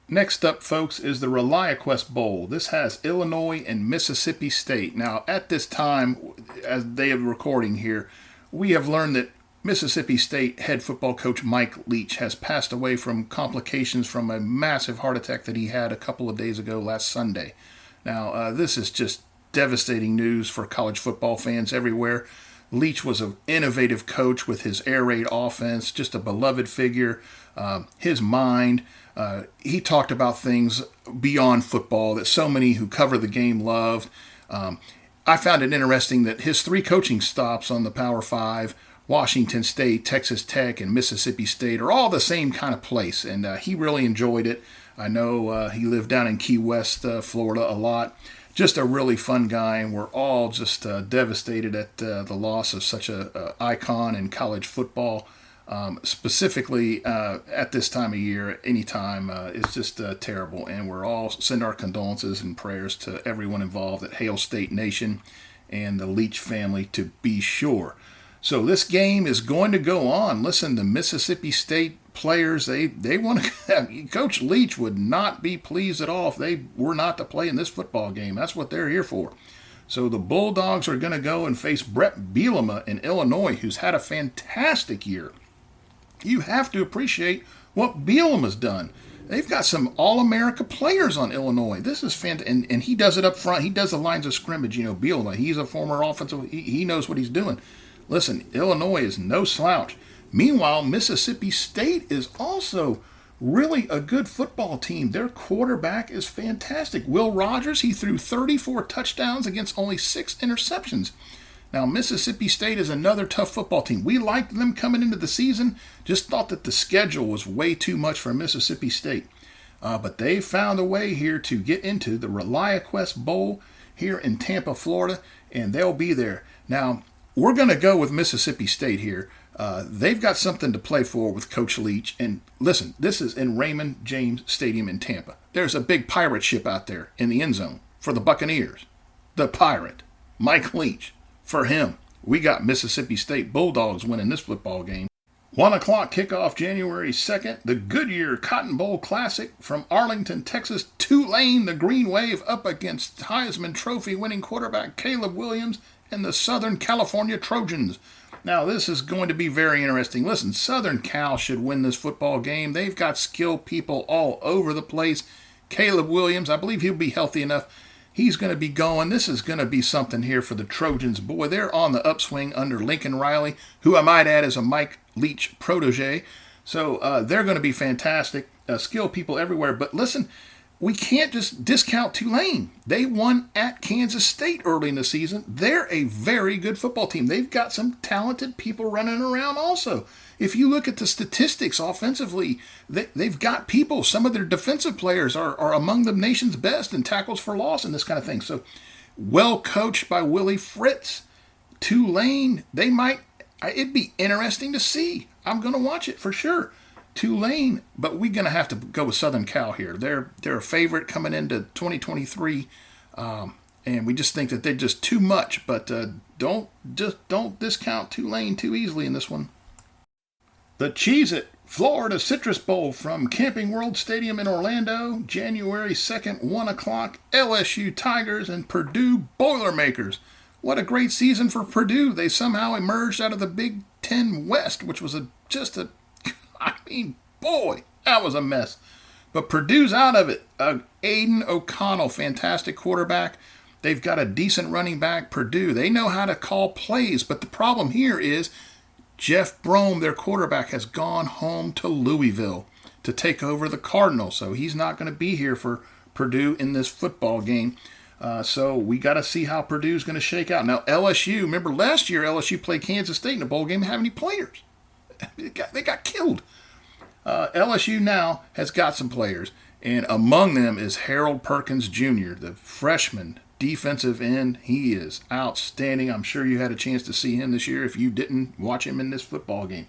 Next up, folks, is the ReliaQuest Bowl. This has Illinois and Mississippi State. Now, at this time, as they are recording here, we have learned that Mississippi State head football coach Mike Leach has passed away from complications from a massive heart attack that he had a couple of days ago last Sunday. Now, this is just devastating news for college football fans everywhere. Leach was an innovative coach with his air raid offense, just a beloved figure. His mind, he talked about things beyond football that so many who cover the game loved. I found it interesting that his 3 coaching stops on the Power 5, Washington State, Texas Tech, and Mississippi State, are all the same kind of place, and he really enjoyed it. I know he lived down in Key West, Florida a lot. just a really fun guy, and we're all just devastated at the loss of such a icon in college football. Specifically at this time of year, anytime, it's just terrible. And we're all send our condolences and prayers to everyone involved at Hail State Nation and the Leach family, to be sure. So this game is going to go on. Listen, the Mississippi State players, they want to. Coach Leach would not be pleased at all if they were not to play in this football game. That's what they're here for. So the Bulldogs are going to go and face Brett Bielema in Illinois, who's had a fantastic year. You have to appreciate what Bielema's done. They've got some All-America players on Illinois. This is fantastic. And he does it up front. He does the lines of scrimmage. Bielema, he's a former offensive. He knows what he's doing. Listen, Illinois is no slouch. Meanwhile, Mississippi State is also really a good football team. Their quarterback is fantastic. Will Rogers, he threw 34 touchdowns against only 6 interceptions. Now, Mississippi State is another tough football team. We liked them coming into the season, just thought that the schedule was way too much for Mississippi State. But they found a way here to get into the ReliaQuest Bowl here in Tampa, Florida, and they'll be there. Now, we're going to go with Mississippi State here. They've got something to play for with Coach Leach. And listen, this is in Raymond James Stadium in Tampa. There's a big pirate ship out there in the end zone for the Buccaneers. The pirate, Mike Leach. For him, we got Mississippi State Bulldogs winning this football game. 1 o'clock kickoff January 2nd. The Goodyear Cotton Bowl Classic from Arlington, Texas. Tulane, the Green Wave, up against Heisman Trophy winning quarterback Caleb Williams and the Southern California Trojans. Now, this is going to be very interesting. Listen, Southern Cal should win this football game. They've got skilled people all over the place. Caleb Williams, I believe he'll be healthy enough. He's going to be going. This is going to be something here for the Trojans. Boy, they're on the upswing under Lincoln Riley, who I might add is a Mike Leach protege. So they're going to be fantastic. Skilled people everywhere. But listen, we can't just discount Tulane. They won at Kansas State early in the season. They're a very good football team. They've got some talented people running around also. If you look at the statistics offensively, they've got people. Some of their defensive players are among the nation's best in tackles for loss and this kind of thing. So well coached by Willie Fritz. Tulane, it'd be interesting to see. I'm going to watch it for sure. Tulane, but we're going to have to go with Southern Cal here. They're a favorite coming into 2023, and we just think that they're just too much. But don't discount Tulane too easily in this one. The Cheez-It Florida Citrus Bowl from Camping World Stadium in Orlando, January 2nd, 1 o'clock. LSU Tigers and Purdue Boilermakers. What a great season for Purdue. They somehow emerged out of the Big Ten West, which was boy, that was a mess. But Purdue's out of it. Aiden O'Connell, fantastic quarterback. They've got a decent running back. Purdue, they know how to call plays. But the problem here is Jeff Brom, their quarterback, has gone home to Louisville to take over the Cardinals. So he's not going to be here for Purdue in this football game. So we got to see how Purdue's going to shake out. Now, LSU, remember last year LSU played Kansas State in a bowl game and didn't have any players. They got killed. LSU now has got some players, and among them is Harold Perkins Jr., the freshman defensive end. He is outstanding. I'm sure you had a chance to see him this year if you didn't watch him in this football game.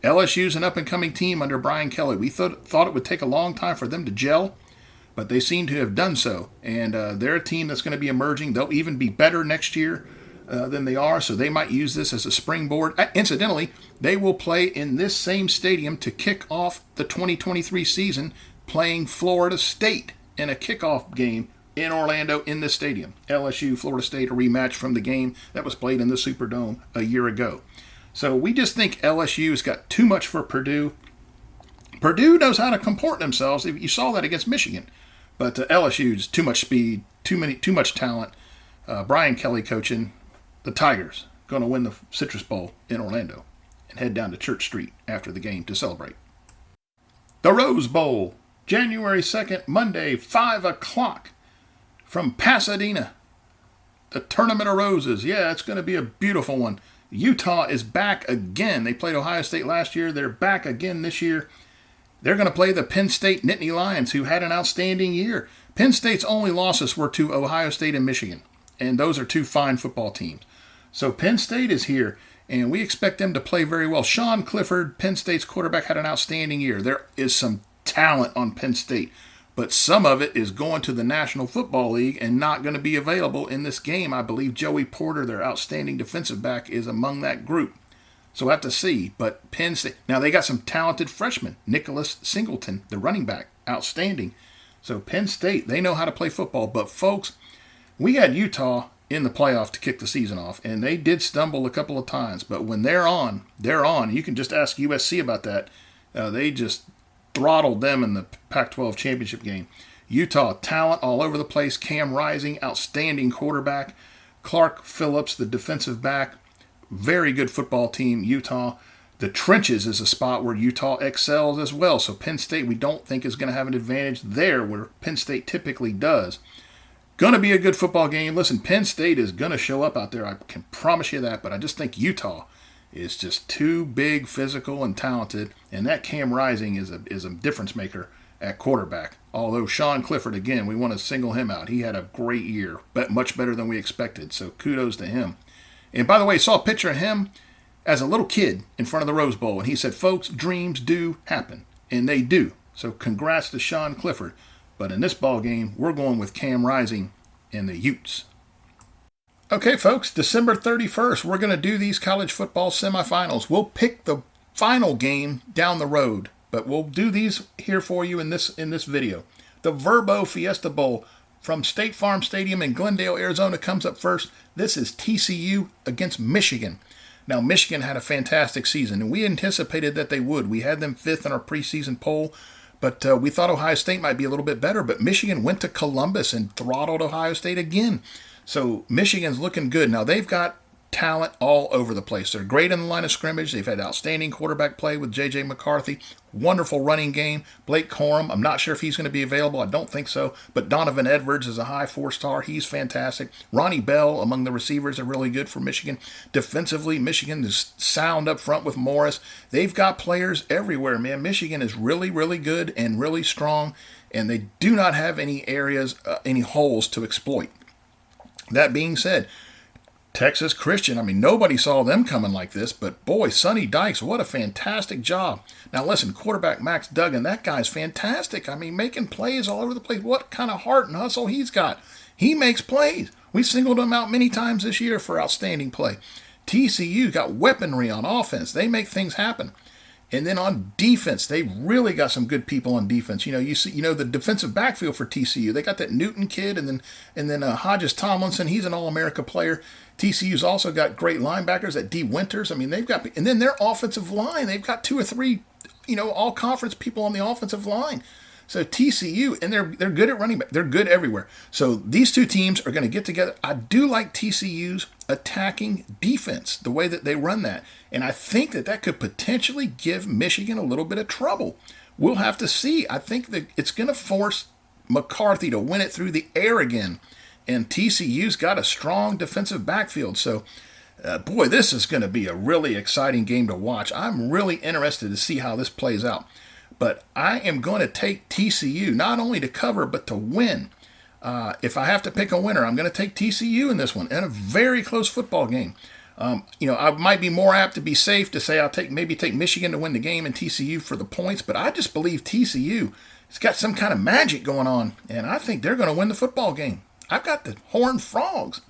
LSU's an up-and-coming team under Brian Kelly. We thought it would take a long time for them to gel, but they seem to have done so, and they're a team that's going to be emerging. They'll even be better next year than they are, so they might use this as a springboard. Incidentally, they will play in this same stadium to kick off the 2023 season, playing Florida State in a kickoff game in Orlando in this stadium. LSU, Florida State, a rematch from the game that was played in the Superdome a year ago. So we just think LSU has got too much for Purdue. Purdue knows how to comport themselves. You saw that against Michigan. But LSU is too much speed, too much talent. Brian Kelly coaching. The Tigers going to win the Citrus Bowl in Orlando and head down to Church Street after the game to celebrate. The Rose Bowl, January 2nd, Monday, 5 o'clock from Pasadena. The Tournament of Roses. Yeah, it's going to be a beautiful one. Utah is back again. They played Ohio State last year. They're back again this year. They're going to play the Penn State Nittany Lions, who had an outstanding year. Penn State's only losses were to Ohio State and Michigan, and those are two fine football teams. So Penn State is here, and we expect them to play very well. Sean Clifford, Penn State's quarterback, had an outstanding year. There is some talent on Penn State, but some of it is going to the National Football League and not going to be available in this game. I believe Joey Porter, their outstanding defensive back, is among that group. So we'll have to see. But Penn State, now they got some talented freshmen. Nicholas Singleton, the running back, outstanding. So Penn State, they know how to play football. But folks, we had Utah in the playoff to kick the season off, and they did stumble a couple of times. But when they're on. You can just ask USC about that. They just throttled them in the Pac-12 championship game. Utah, talent all over the place. Cam Rising, outstanding quarterback. Clark Phillips, the defensive back. Very good football team, Utah. The trenches is a spot where Utah excels as well. So Penn State, we don't think is going to have an advantage there where Penn State typically does. Going to be a good football game. Listen, Penn State is going to show up out there. I can promise you that. But I just think Utah is just too big, physical, and talented. And that Cam Rising is a difference maker at quarterback. Although Sean Clifford, again, we want to single him out. He had a great year, but much better than we expected. So kudos to him. And by the way, I saw a picture of him as a little kid in front of the Rose Bowl. And he said, folks, dreams do happen. And they do. So congrats to Sean Clifford. But in this ball game, we're going with Cam Rising and the Utes. Okay, folks, December 31st, we're going to do these college football semifinals. We'll pick the final game down the road. But we'll do these here for you in this video. The Verbo Fiesta Bowl from State Farm Stadium in Glendale, Arizona comes up first. This is TCU against Michigan. Now, Michigan had a fantastic season, and we anticipated that they would. We had them 5th in our preseason poll, but we thought Ohio State might be a little bit better. But Michigan went to Columbus and throttled Ohio State again. So Michigan's looking good. Now, they've got talent all over the place. They're great in the line of scrimmage. They've had outstanding quarterback play with J.J. McCarthy. Wonderful running game. Blake Corum, I'm not sure if he's going to be available. I don't think so. But Donovan Edwards is a high 4-star. He's fantastic. Ronnie Bell among the receivers are really good for Michigan. Defensively, Michigan is sound up front with Morris. They've got players everywhere, man. Michigan is really, really good and really strong, and they do not have any areas, any holes to exploit. That being said, Texas Christian, I mean, nobody saw them coming like this, but boy, Sonny Dykes, what a fantastic job. Now listen, quarterback Max Duggan, that guy's fantastic. I mean, making plays all over the place. What kind of heart and hustle he's got. He makes plays. We singled him out many times this year for outstanding play. TCU got weaponry on offense. They make things happen. And then on defense, they really got some good people on defense. You see, the defensive backfield for TCU. They got that Newton kid, and then Hodges Tomlinson. He's an All-America player. TCU's also got great linebackers at D. Winters. I mean, they've got, and then their offensive line. They've got 2 or 3, all-conference people on the offensive line. So TCU, and they're good at running back. They're good everywhere. So these two teams are going to get together. I do like TCU's attacking defense, the way that they run that. And I think that could potentially give Michigan a little bit of trouble. We'll have to see. I think that it's going to force McCarthy to win it through the air again. And TCU's got a strong defensive backfield. So, boy, this is going to be a really exciting game to watch. I'm really interested to see how this plays out. But I am going to take TCU, not only to cover, but to win. If I have to pick a winner, I'm going to take TCU in this one, in a very close football game. I might be more apt to be safe to say I'll maybe take Michigan to win the game and TCU for the points, but I just believe TCU has got some kind of magic going on, and I think they're going to win the football game. I've got the Horned Frogs.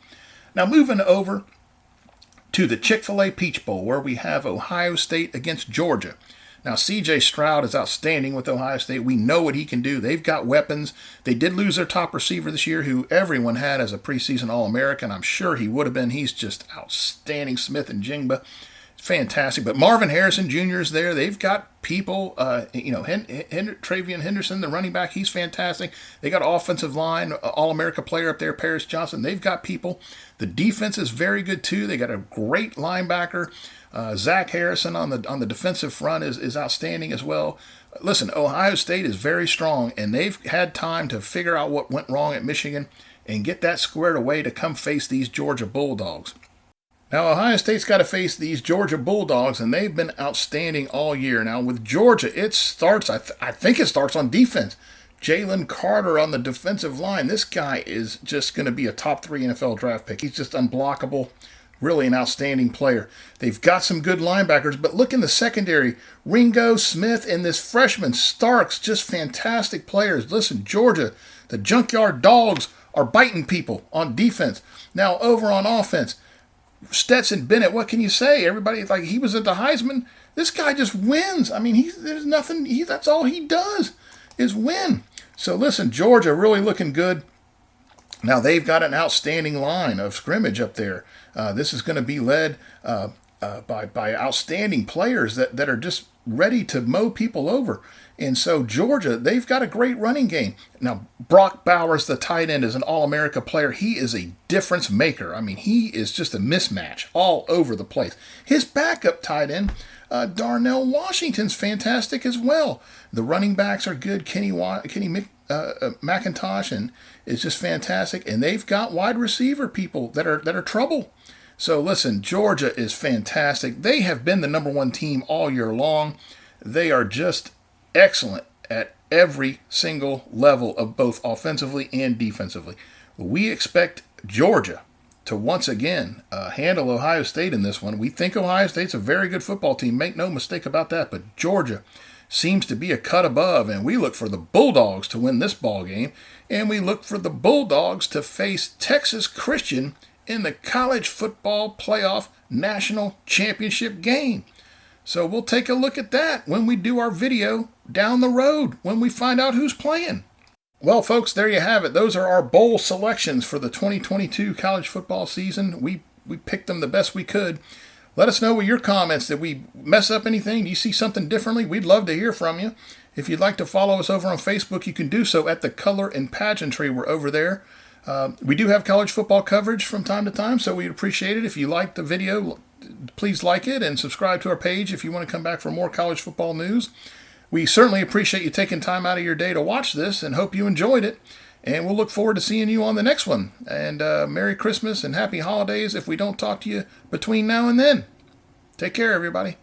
Now moving over to the Chick-fil-A Peach Bowl, where we have Ohio State against Georgia. Now, C.J. Stroud is outstanding with Ohio State. We know what he can do. They've got weapons. They did lose their top receiver this year, who everyone had as a preseason All-American. I'm sure he would have been. He's just outstanding. Smith and Jingba. Fantastic. But Marvin Harrison Jr. is there. They've got people, Travion Henderson, the running back, he's fantastic. They got offensive line, All-America player up there, Paris Johnson. They've got people. The defense is very good, too. They got a great linebacker. Zach Harrison on the defensive front is outstanding as well. Listen, Ohio State is very strong, and they've had time to figure out what went wrong at Michigan and get that squared away to come face these Georgia Bulldogs. Now, Ohio State's got to face these Georgia Bulldogs, and they've been outstanding all year. Now, with Georgia, it starts, I think it starts on defense. Jalen Carter on the defensive line. This guy is just going to be a top 3 NFL draft pick. He's just unblockable. Really an outstanding player. They've got some good linebackers, but look in the secondary. Ringo, Smith, and this freshman Starks, just fantastic players. Listen, Georgia, the Junkyard Dogs are biting people on defense. Now, over on offense, Stetson Bennett, what can you say? Everybody, like, he was at the Heisman. This guy just wins. I mean, there's nothing, that's all he does is win. So listen, Georgia really looking good. Now, they've got an outstanding line of scrimmage up there. This is going to be led by outstanding players that are just ready to mow people over. And so Georgia, they've got a great running game. Now, Brock Bowers, the tight end, is an All-America player. He is a difference maker. I mean, he is just a mismatch all over the place. His backup tight end, Darnell Washington's fantastic as well. The running backs are good. Kenny McIntosh and is just fantastic. And they've got wide receiver people that are trouble. So listen, Georgia is fantastic. They have been the number 1 team all year long. They are just excellent at every single level of both offensively and defensively. We expect Georgia to once again handle Ohio State in this one. We think Ohio State's a very good football team. Make no mistake about that. But Georgia seems to be a cut above, and we look for the Bulldogs to win this ball game, and we look for the Bulldogs to face Texas Christian in the college football playoff national championship game. So we'll take a look at that when we do our video down the road, when we find out who's playing. Well, folks, there you have it. Those are our bowl selections for the 2022 college football season. We picked them the best we could. Let us know with your comments. Did we mess up anything? Do you see something differently? We'd love to hear from you. If you'd like to follow us over on Facebook, you can do so at The Color and Pageantry. We're over there. We do have college football coverage from time to time, so we'd appreciate it. If you like the video, please like it and subscribe to our page if you want to come back for more college football news. We certainly appreciate you taking time out of your day to watch this and hope you enjoyed it. And we'll look forward to seeing you on the next one. And Merry Christmas and Happy Holidays if we don't talk to you between now and then. Take care, everybody.